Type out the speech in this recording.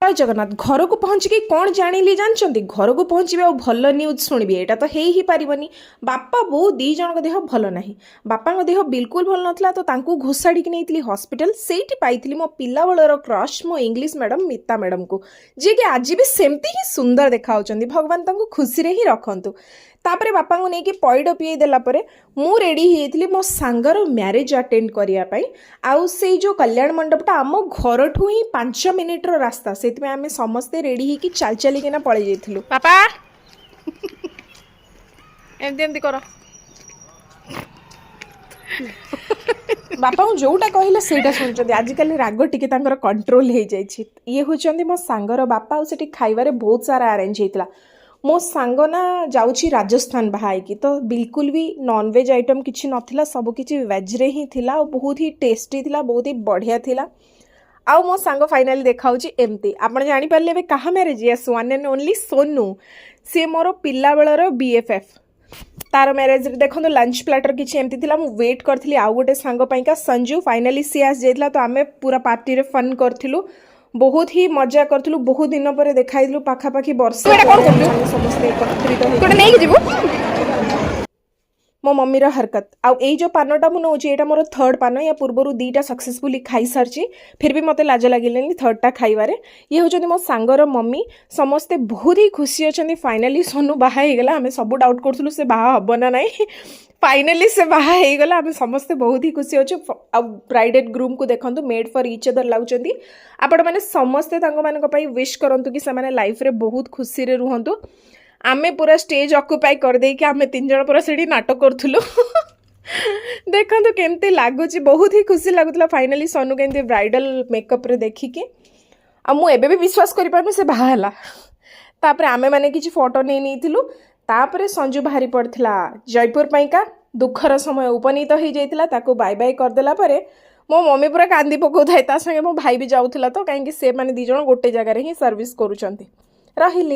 जय जगन्नाथ घर को पहुँचिकी कौन जानिली जानते घर को पहुँचे और भल न्यूज शुणबे यहाँ तो ही पारनी बापा बो दी जन देह भल ना बापा देह बिल्कुल भल नाला तो घोषाड़ी नहीं हॉस्पिटल से पाई मो पिला बेलर क्रश मो इंग्लिश मैडम मिता मैडम को जी कि आज भी सेमती ही सुंदर देखा भगवान खुशी ही रखु तापरे बापा को लेकिन पैड पीई देला परे मु रेडी होती मो सांगर मैरिज अटेंड करने आउ से जो कल्याण मंडपटा आम घर ठू ही 5 मिनिट्र रास्ता से आम समस्ते रेडी होगी चल चलिकिना पलि जाइलु पापा एमती एमती कर बापा जोटा कहले सेटा शुणुंट आजिकल राग टिके कंट्रोल हो जाए ये हूँ मो सांगर बापा और से खाइबारे बहुत सारा अरेंज होता मो सांग ना जाऊँगी राजस्थान बाहाई तो बिल्कुल भी नॉनवेज आइटम किसी नाला सबकि वेज्रे ही थिला और बहुत ही टेस्टी थिला बहुत ही बढ़िया थिला आउ मो सांग फाइनाली देखा एमती आपड़ जापारे क्या marriage yes one and only Sonu सी मोर पिला बेलर BFF तार मैरेज देखो लंच प्लाटर किसी एमती थिला मु वेट करथली आउ गोटे सांग पाइका संजू फाइनाली सी आस जाइला तो आमे पूरा पार्टी रे फन करथिलु बहुत ही मजा करथिलु बहुत दिन पर देखाइलु पाखापाखी वर्ष समस्त एकत्रित मो मम्मीर हरकत आउ ए जो पानटा मु नौची एटा मोर थर्ड पान या पूर्व दीटा सक्सेसफुली खाई सारी फिर भी मते लाज लगे थर्डटा खाइबारे ये हूँ मो सांगर मम्मी समस्ते बहुत ही खुशी अच्छा फाइनाली सोनू बाहा होगला आम सब डाउट करूँ से बाहा हम ना ना फाइनाली से बाहा होगला आम समस्ते बहुत ही खुशी अच्छे आ ब्राइडेड ग्रूम को देखो मेड फॉर ईच अदर लगुंट आपण मैंने समस्ते विश करूँ कि से लाइफ रे बहुत खुशी रे रुहतु आमे पूरा स्टेज ऑक्युपाई कर दे कि आमे 3 जन पूरा सेठी नाटक करथुलु देखो केमती लगुच बहुत ही खुशी लगुला फाइनाली सोनू केमती ब्राइडल मेकअप रे देखिकी आ मु एबे भी विश्वास करि पारनु से बाहा हला तापरे आमे माने किछि फोटो नै नैथिलु तापरे संजू बाहरी पड़थिला जयपुर पाइका दुखर समय उपनीत हो जाइतिला ताको बाय बाय कर देला परे मो मम्मी पूरा कांदी पकोथाय ता संगे मो भाई भी जाउथिला तो काहेकि से माने 2 जन गोटे जगह रे ही सर्विस करूचंती रहिली।